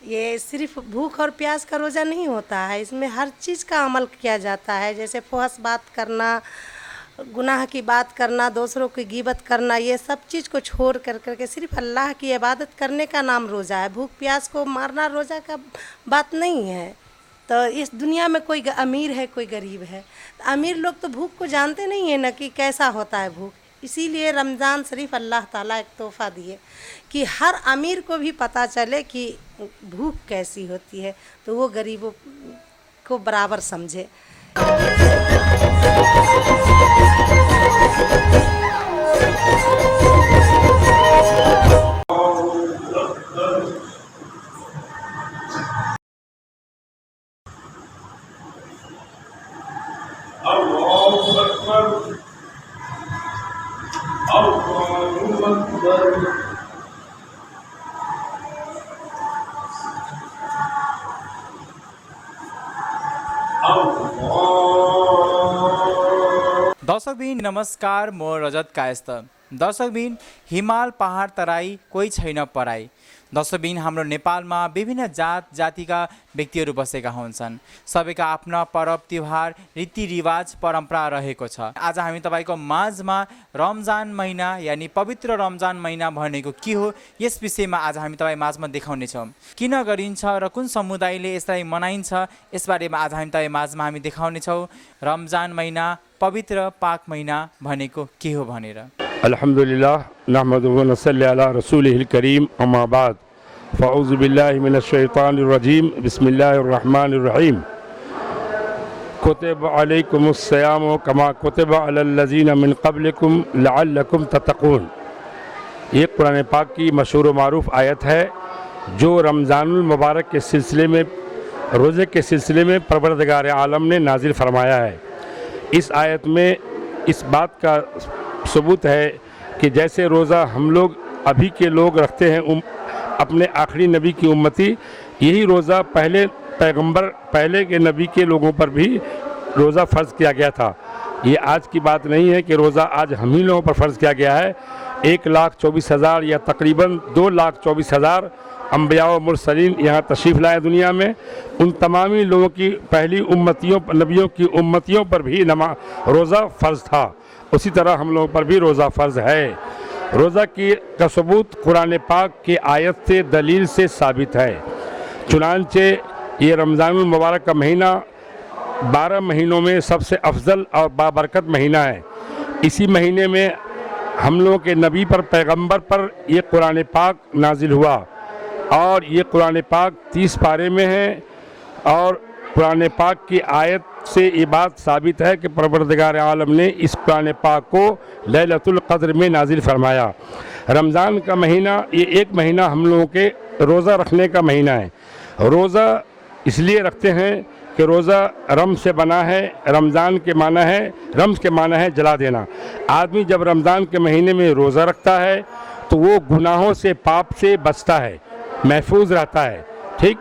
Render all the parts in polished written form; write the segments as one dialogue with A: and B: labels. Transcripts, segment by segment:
A: یہ صرف بھوک اور پیاس کا روزہ نہیں ہوتا ہے، اس میں ہر چیز کا عمل کیا جاتا ہے، جیسے فحش بات کرنا، گناہ کی بات کرنا، دوسروں کی غیبت کرنا، یہ سب چیز کو چھوڑ کر کے صرف اللہ کی عبادت کرنے کا نام روزہ ہے۔ بھوک پیاس کو مارنا روزہ کا بات نہیں ہے۔ تو اس دنیا میں کوئی امیر ہے کوئی غریب ہے، امیر لوگ تو بھوک کو جانتے نہیں ہیں نا کہ کیسا ہوتا ہے بھوک، اسی لیے رمضان شریف اللہ تعالیٰ ایک تحفہ دیے کہ ہر امیر کو بھی پتہ چلے کہ بھوک کیسی ہوتی ہے، تو وہ غریبوں کو برابر سمجھے۔
B: اللہ اکبر، اللہ اکبر۔
C: दर्शकबिन नमस्कार, म रजत कायस्थ। दर्शकबिन हिमाल पहाड तराई कोही छैन पराई। दर्शकबिन हाम्रो नेपालमा विभिन्न जात जातिका व्यक्तिहरू बसेका हुन्छन्। सबैका आफ्ना पर्व त्योहार रीतिरिवाज परम्परा रहेको छ। आज हामी तपाईको माझमा रमजान महिना यानि पवित्र रमजान महिना भनेको के हो यस विषयमा आज हामी तपाईँ माझमा देखाउनेछौँ। किन गरिन्छ र कुन समुदायले यसलाई मनाइन्छ यसबारेमा आज हामी तपाईँ माझमा हामी देखाउनेछौँ। रमजान महिना पवित्र पाक महिना भनेको के हो भनेर।
D: अल्हम्दुलिल्लाह नहमदुहु व नसल्ली अला रसूलिहिल करीम, अम्मा बाद, फ़अऊज़ु बिल्लाहि मिनश शैतानिर रजीम, बिस्मिल्लाहिर रहमानिर रहीम। कुतिबा अलैकुमुस सियामु कमा कुतिबा अलल लज़ीना मिन क़ब्लिकुम लअल्लकुम तत्तक़ून। ये कुरान पाक की मशहूर व मारूफ आयत है जो रमज़ानुल मुबारक के सिलसिले में, रोज़े के सिलसिले में परवरदिगार आलम ने नाजिल फरमाया है। इस आयत में इस बात का सबूत है कि जैसे रोज़ा हम लोग अभी के लोग रखते हैं अपने आखिरी नबी की उम्मती, यही रोज़ा पहले पैगंबर पहले के नबी के लोगों पर भी रोज़ा फ़र्ज़ किया गया था। ये आज की बात नहीं है कि रोज़ा आज हम ही लोगों पर फ़र्ज़ किया गया है। 1,24,000 या तकरीबन 2,24,000 अम्बिया व मुरसलीन यहाँ तशरीफ़ लाए दुनिया में। उन तमामी लोगों की पहली उम्मतियों नबियों की उम्मतियों पर भी रोज़ा फ़र्ज़ था, उसी तरह हम लोगों पर भी रोज़ा फ़र्ज़ है। रोज़ा का सबूत कुरान पाक की आयत से दलील से साबित है। चुनांचे ये रमज़ानुल मुबारक का महीना 12 महीनों में सबसे अफजल और बाबरकत महीना है। इसी महीने में हम लोगों के नबी पर पैगंबर पर ये कुरान पाक नाजिल हुआ और ये कुरान पाक 30 पारे में है। और कुरान पाक की आयत से ये बात साबित है कि परवरदिगार आलम ने इस कुरान पाक को लैलतुल क़द्र में नाजिल फरमाया। रमज़ान का महीना ये एक महीना हम लोगों के रोज़ा रखने का महीना है। रोज़ा इसलिए रखते हैं कि रोज़ा रम से बना है। रमज़ान के माना है, रम्ज़ के माना है जला देना। आदमी जब रमज़ान के महीने में रोज़ा रखता है तो वो गुनाहों से, पाप से बचता है, महफूज रहता है। ठीक।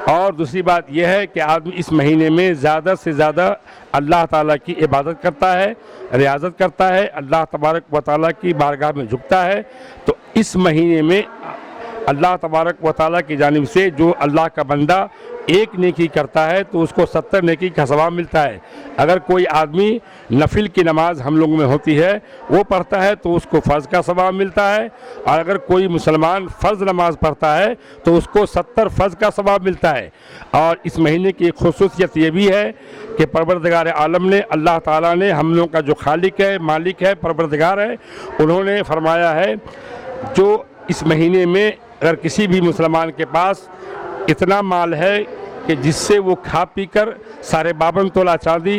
D: और दूसरी बात यह है कि आदमी इस महीने में ज़्यादा से ज़्यादा अल्लाह ताला की इबादत करता है, रियाज़त करता है, अल्लाह तबारक व तआला की बारगाह में झुकता है। तो इस महीने में अल्लाह तबारक व तआला की जानिब से जो अल्लाह का बंदा एक नेकी करता है तो उसको 70 नेकी का सवाब मिलता है। अगर कोई आदमी नफिल की नमाज हम लोगों में होती है वो पढ़ता है तो उसको फ़र्ज़ का सवाब मिलता है, और अगर कोई मुसलमान फ़र्ज़ नमाज पढ़ता है तो उसको 70 फ़र्ज़ का सवाब मिलता है। और इस महीने की एक ख़ुसूसियत ये भी है कि परवरदिगार आलम ने, अल्लाह ताला ने, हम लोगों का जो खालिक है, मालिक है, परवरदिगार है, उन्होंने फरमाया है जो इस महीने में अगर किसी भी मुसलमान के पास इतना माल है कि जिससे वो खा पी कर 52 तोला चांदी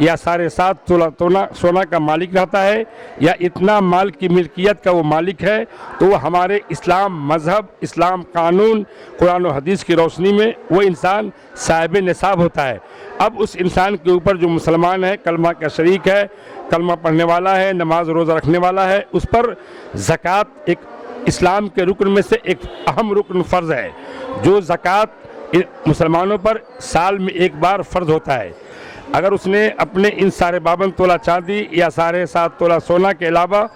D: या 7.5 तोला सोना का मालिक रहता है, या इतना माल की मिल्कियत का वो मालिक है, तो वो हमारे इस्लाम मज़हब, इस्लाम कानून, कुरान और हदीस की रोशनी में वो इंसान साहिब निसाब होता है। अब उस इंसान के ऊपर जो मुसलमान है, कलमा का शरीक है, कलमा पढ़ने वाला है, नमाज रोज़ा रखने वाला है, उस पर ज़कात एक इस्लाम के रुकन में से एक अहम रुकन फ़र्ज़ है। जो ज़कात मुसलमानों पर साल में एक बार फ़र्ज़ होता है। अगर उसने अपने इन 52 तोला चांदी या 7.5 तोला सोना के अलावा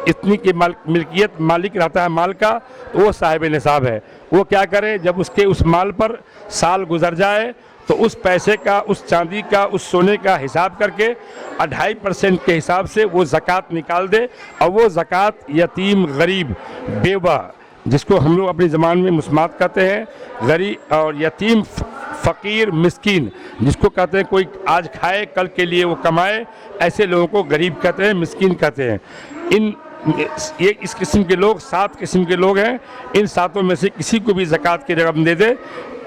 D: इतनी की मिल्कियत मालिक रहता है माल का, तो वो साहिब निसाब है। वो क्या करे, जब उसके उस माल पर साल गुजर जाए तो उस पैसे का, उस चांदी का, उस सोने का हिसाब करके 2.5% के हिसाब से वो ज़कात निकाल दे। और वो ज़कात यतीम, गरीब, बेवा, जिसको हम लोग अपनी ज़बान में मुस्मात कहते हैं, गरीब और यतीम, फ़कीर, मिस्कीन, जिसको कहते हैं कोई आज खाए कल के लिए वो कमाए, ऐसे लोगों को गरीब कहते हैं, मिस्कीन कहते हैं। ये इस किस्म के लोग 7 किस्म के लोग हैं। इन 7 में से किसी को भी ज़कात की रकम दे दे,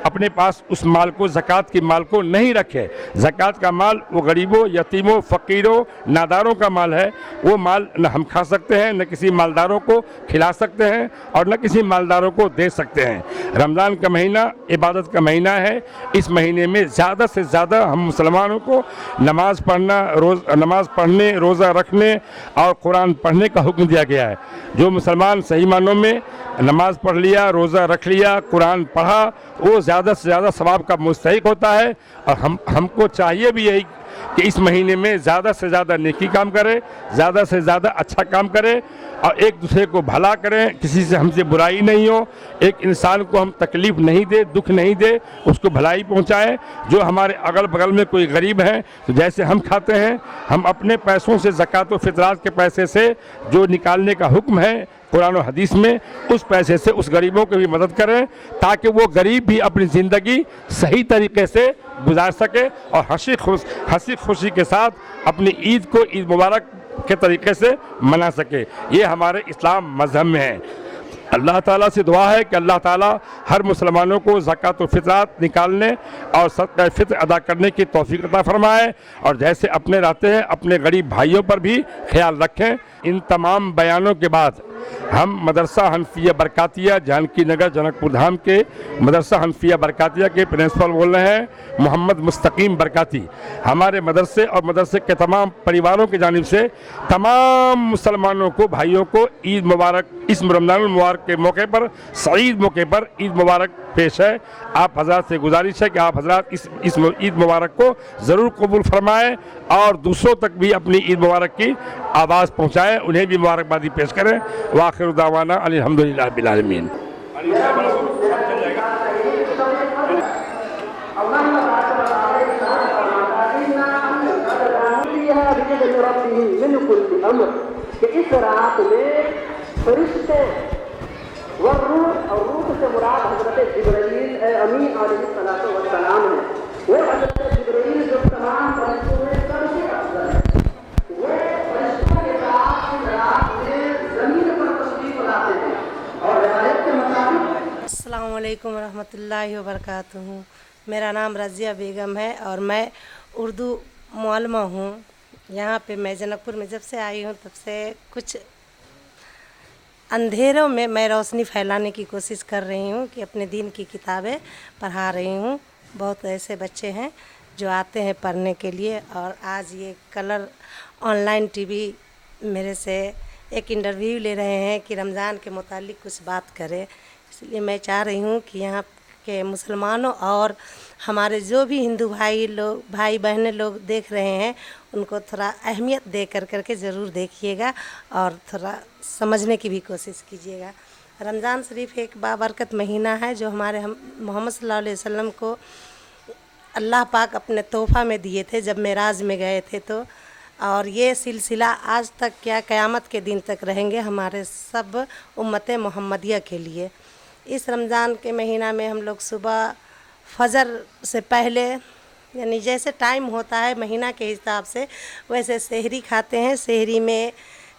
D: अपने पास उस माल को, ज़कात के माल को नहीं रखे। ज़कात का माल वो गरीबों, यतीमों, फ़कीरों, नादारों का माल है। वो माल न हम खा सकते हैं, न किसी मालदारों को खिला सकते हैं, और न किसी मालदारों को दे सकते हैं। रमज़ान का महीना इबादत का महीना है। इस महीने में ज़्यादा से ज़्यादा हम मुसलमानों को नमाज़ पढ़ने, रोज़ा रखने और कुरान पढ़ने का हुक्म दिया गया है। जो मुसलमान सही मानों में नमाज़ पढ़ लिया, रोज़ा रख लिया, कुरान पढ़ा, वो ज़्यादा से ज़्यादा सवाब का मुस्तहिक होता है। और हमको चाहिए भी यही कि इस महीने में ज़्यादा से ज़्यादा नेकी काम करें, ज़्यादा से ज़्यादा अच्छा काम करें, और एक दूसरे को भला करें, किसी से हमसे बुराई नहीं हो, एक इंसान को हम तकलीफ़ नहीं दे, दुख नहीं दे, उसको भलाई पहुंचाएं। जो हमारे अगल बगल में कोई गरीब है, तो जैसे हम खाते हैं, हम अपने पैसों से, ज़कात व फितरात के पैसे से जो निकालने का हुक्म है कुरान और हदीस में, उस पैसे से उस गरीबों की भी मदद करें, ताकि वो गरीब भी अपनी ज़िंदगी सही तरीके से गुजार सके और हंसी खुशी के साथ अपनी ईद को ईद मुबारक के तरीके से मना सके। ये हमारे इस्लाम मज़हब में है। अल्लाह ताला से दुआ है कि अल्लाह ताला हर मुसलमानों को ज़कात व फितरात निकालने और सदक़ा फ़ित्र अदा करने की तौफ़ीक़ अता फ़रमाए, और जैसे अपने रहते हैं अपने गरीब भाइयों पर भी ख्याल रखें। इन तमाम बयानों के बाद हम मदरसा हनफिया बरकातिया जानकी नगर जनकपुर धाम के मदरसा हनफिया बरकातिया के प्रिंसिपल बोल रहे हैं, मोहम्मद मुस्तकीम बरकाती। हमारे मदरसे और मदरसे के तमाम परिवारों की जानिब से तमाम मुसलमानों को, भाइयों को ईद मुबारक, इस रमज़ानुल मुबारक के मौके पर, सईद मौके पर ईद मुबारक पेश है। आप हज़रात से गुजारिश है कि आप हज़रात इस ईद मुबारक को ज़रूर कबूल फरमाएँ और दूसरों तक भी अपनी ईद मुबारक की आवाज़ पहुँचाएँ, उन्हें भी मुबारकबादी पेश करें। वाखिर दावाना अल्हम्दुलिल्लाह रब्बिल आलमीन।
E: कि इस रात में फरिश्ते व रूह, और रूह से मुराद हज़रत जिब्रील अमीन अलैहिस्सलातु वस्सलाम है। वो हज़रत जिब्रील जो तमाम फरिश्तों में सबसे अफज़ल है, वो फरिश्तों के साथ इस रात में ज़मीन पर तशरीफ़ लाते हैं। और रिवायत के मुताबिक
A: अस्सलामु अलैकुम रहमतुल्लाहि व बरकातुहू। मेरा नाम रज़िया बेगम है और मैं उर्दू मुअल्लिमा हूँ। यहाँ पे मैं जनकपुर में जब से आई हूँ तब से कुछ अंधेरों में मैं रोशनी फैलाने की कोशिश कर रही हूँ कि अपने दीन की किताबें पढ़ा रही हूँ। बहुत ऐसे बच्चे हैं जो आते हैं पढ़ने के लिए, और आज ये कलर ऑनलाइन टीवी मेरे से एक इंटरव्यू ले रहे हैं कि रमज़ान के मुतालिक कुछ बात करें। इसलिए मैं चाह रही हूँ कि यहाँ के मुसलमानों और हमारे जो भी हिंदू भाई बहनें लोग देख रहे हैं, उनको थोड़ा अहमियत दे करके ज़रूर देखिएगा और थोड़ा समझने की भी कोशिश कीजिएगा। रमज़ान शरीफ एक बाबरकत महीना है जो हमारे मोहम्मद सल्लल्लाहु अलैहि वसल्लम को अल्लाह पाक अपने तोहफ़ा में दिए थे जब मेराज में गए थे। तो और ये सिलसिला आज तक क्या क़यामत के दिन तक रहेंगे हमारे सब उम्मत मोहम्मदिया के लिए। इस रमज़ान के महीना में हम लोग सुबह फजर से पहले, यानी जैसे टाइम होता है महीना के हिसाब से, वैसे सहरी खाते हैं। सहरी में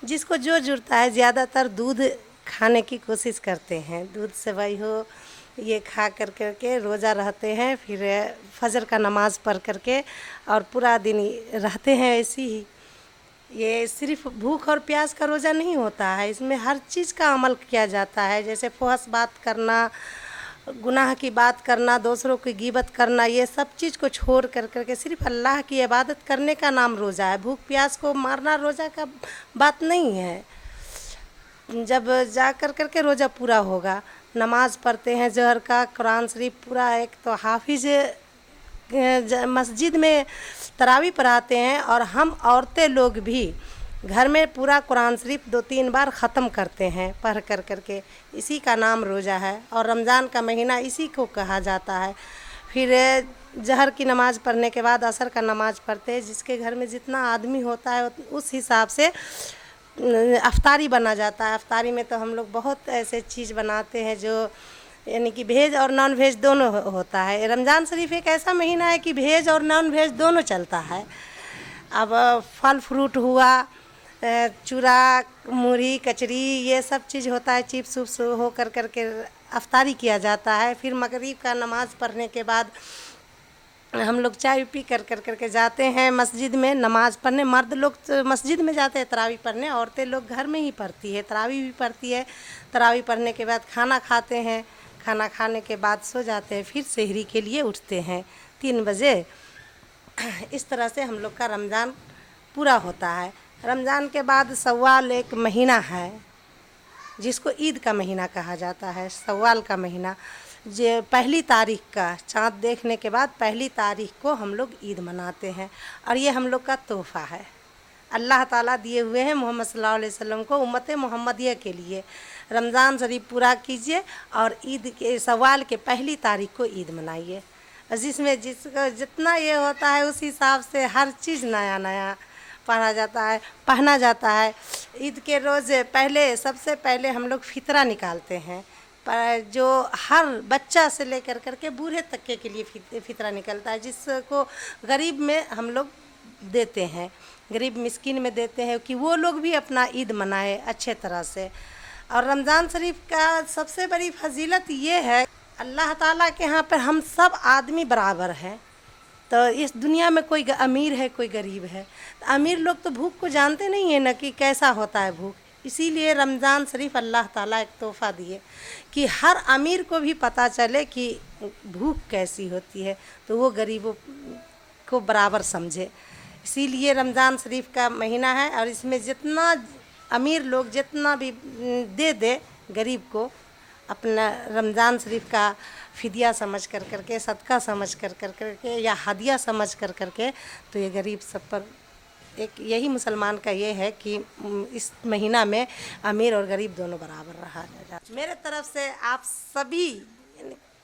A: जिसको जो जुड़ता है, ज़्यादातर दूध खाने की कोशिश करते हैं। दूध से वही हो ये खा करके रोज़ा रहते हैं, फिर फजर का नमाज़ पढ़ करके और पूरा दिन रहते हैं ऐसी ही। ये सिर्फ भूख और प्यास का रोज़ा नहीं होता है, इसमें हर चीज़ का अमल किया जाता है। जैसे फहश बात करना, गुनाह की बात करना, दूसरों की गिबत करना, ये सब चीज़ को छोड़ करके सिर्फ अल्लाह की इबादत करने का नाम रोज़ा है। भूख प्यास को मारना रोज़ा का बात नहीं है। जब जा करके रोज़ा पूरा होगा, नमाज पढ़ते हैं ज़हर का, कुरान शरीफ पूरा, एक तो हाफिज़ मस्जिद में तरावी पढ़ाते हैं, और हम औरतें लोग भी घर में पूरा कुरान शरीफ 2-3 बार ख़त्म करते हैं पढ़ कर करके। इसी का नाम रोज़ा है और रमज़ान का महीना इसी को कहा जाता है। फिर जहर की नमाज़ पढ़ने के बाद असर का नमाज़ पढ़ते हैं। जिसके घर में जितना आदमी होता है उस हिसाब से अफ्तारी बना जाता है। अफ्तारी में तो हम लोग बहुत ऐसे चीज़ बनाते हैं जो यानी कि वेज और नॉन वेज दोनों होता है। रमज़ान शरीफ एक ऐसा महीना है कि वेज और नॉन वेज दोनों चलता है। अब फल फ्रूट हुआ, चूरा मूढ़ी कचरी ये सब चीज़ होता है। चिप्स उप्स हो कर करके अफ्तारी किया जाता है। फिर मगरिब का नमाज़ पढ़ने के बाद हम लोग चाय पी कर करके जाते हैं मस्जिद में नमाज़ पढ़ने। मर्द लोग तो मस्जिद में जाते हैं तरावी पढ़ने, औरतें लोग घर में ही पढ़ती है, तरावी भी पढ़ती है। तरावी पढ़ने के बाद खाना खाते हैं, खाना खाने के बाद सो जाते हैं। फिर सहरी के लिए उठते हैं 3 बजे। इस तरह से हम लोग का रमज़ान पूरा होता है। रमज़ान के बाद सव्वाल एक महीना है जिसको ईद का महीना कहा जाता है। सव्वाल का महीना जो पहली तारीख का चाँद देखने के बाद पहली तारीख को हम लोग ईद मनाते हैं। और ये हम लोग का तोहफ़ा है, अल्लाह ताला दिए हुए हैं मोहम्मद सल्लल्लाहु अलैहि वसल्लम को, उम्मत मोहम्मदिया के लिए। रमज़ान शरीफ पूरा कीजिए और ईद के सव्वाल के पहली तारीख को ईद मनाइए। जिसमें जिसको जितना ये होता है उस हिसाब से हर चीज़ नया नया पढ़ा जाता है, पहना जाता है। ईद के रोज़ पहले सबसे पहले हम लोग फितरा निकालते हैं, पर जो हर बच्चा से लेकर करके बूढ़े तक के लिए फितरा निकलता है, जिसको गरीब में हम लोग देते हैं, गरीब मिस्किन में देते हैं कि वो लोग भी अपना ईद मनाए अच्छे तरह से। और रमज़ान शरीफ का सबसे बड़ी फजीलत ये है, अल्लाह ताला के यहाँ पर हम सब आदमी बराबर हैं। तो इस दुनिया में कोई अमीर है कोई गरीब है। तो अमीर लोग तो भूख को जानते नहीं है ना कि कैसा होता है भूख। इसीलिए रमज़ान शरीफ अल्लाह ताला एक तोहफ़ा दिए कि हर अमीर को भी पता चले कि भूख कैसी होती है, तो वो गरीबों को बराबर समझे। इसीलिए रमज़ान शरीफ का महीना है और इसमें जितना अमीर लोग जितना भी दे गरीब को अपना रमज़ान शरीफ का फ़िदिया समझ कर करके, सदका समझ कर करके या हदिया समझ कर करके, तो ये गरीब सब पर एक यही मुसलमान का ये है कि इस महीना में अमीर और गरीब दोनों बराबर रहा जाए। मेरे तरफ से आप सभी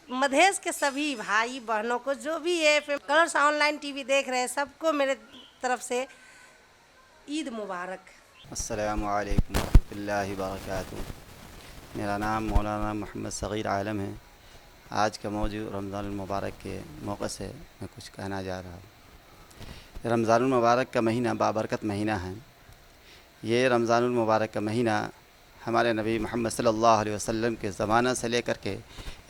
A: मधेश के सभी भाई बहनों को, जो भी ये कलर्स ऑनलाइन टीवी देख रहे हैं, सबको मेरे तरफ से ईद मुबारक।
F: अस्सलामु अलैकुम वरहमतुल्लाहि वबरकातुहू। मेरा नाम मौलाना मोहम्मद सग़ीर आलम है। आज का मौजू रमज़ान मुबारक के मौक़े से मैं कुछ कहना जा रहा हूँ। रमज़ान मुबारक का महीना बाबरकत महीना है। ये रमज़ान मुबारक का महीना हमारे नबी मोहम्मद सल्लल्लाहु अलैहि वसल्लम के ज़माना से लेकर के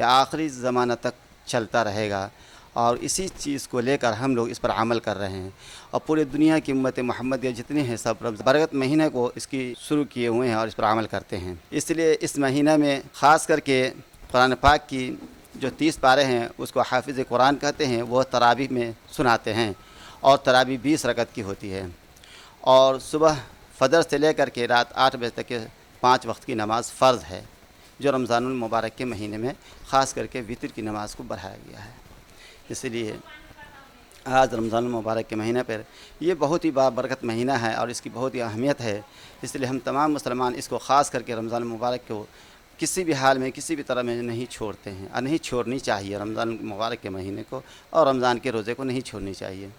F: या आखिरी ज़माना तक चलता रहेगा और इसी चीज़ को लेकर हम लोग इस पर अमल कर रहे हैं। और पूरी दुनिया की उम्मत मोहम्मदिया जितनी हैं सब बरकत महीने को इसकी शुरू किए हुए हैं और इस पर अमल करते हैं। इसलिए इस महीना में ख़ास करके कुरान पाक की जो 30 पारे हैं उसको हाफिज़ कुरान कहते हैं, वो तरावी में सुनाते हैं और तरावी 20 रकत की होती है। और सुबह फजर से लेकर के रात 8 बजे तक के 5 वक्त की नमाज़ फ़र्ज़ है, जो रमज़ानुल मुबारक के महीने में ख़ास करके वितर की नमाज़ को बढ़ाया गया है। इसलिए आज रमज़ान मुबारक के महीने पर ये बहुत ही बाबरकत महीना है और इसकी बहुत ही अहमियत है। इसलिए हम तमाम मुसलमान इसको ख़ास करके रमज़ान मुबारक को किसी भी हाल में किसी भी तरह में नहीं छोड़ते हैं और नहीं छोड़नी चाहिए। रमज़ान मुबारक के महीने को और रमज़ान के रोज़े को नहीं छोड़नी चाहिए।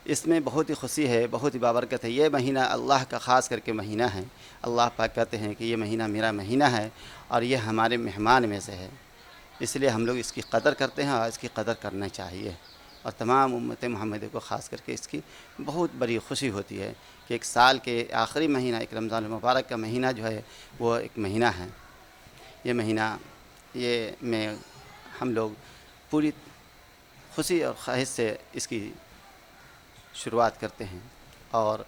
F: इसमें बहुत ही खुशी है, बहुत ही बाबरकत है। ये महीना अल्लाह का ख़ास करके महीना है। अल्लाह पाक कहते हैं कि ये महीना मेरा महीना है और ये हमारे मेहमान में से है। इसलिए हम लोग इसकी कदर करते हैं और इसकी कदर करना चाहिए। और तमाम उम्मत मोहम्मदी को ख़ास करके इसकी बहुत बड़ी खुशी होती है कि एक साल के आखिरी महीना एक रमज़ान मुबारक का महीना जो है वो एक महीना है। ये महीना ये में हम लोग पूरी खुशी और ख्वाहिश से इसकी शुरुआत करते हैं। और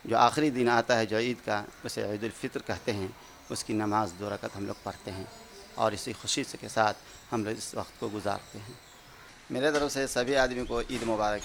F: जो आखिरी दिन आता है जो ईद का, उसे ईद उल फितर कहते हैं, उसकी नमाज़ 2 रकत हम लोग पढ़ते हैं और इसी खुशी से के साथ हम लोग इस वक्त को गुजारते हैं। मेरे तरफ से सभी आदमी को ईद मुबारक।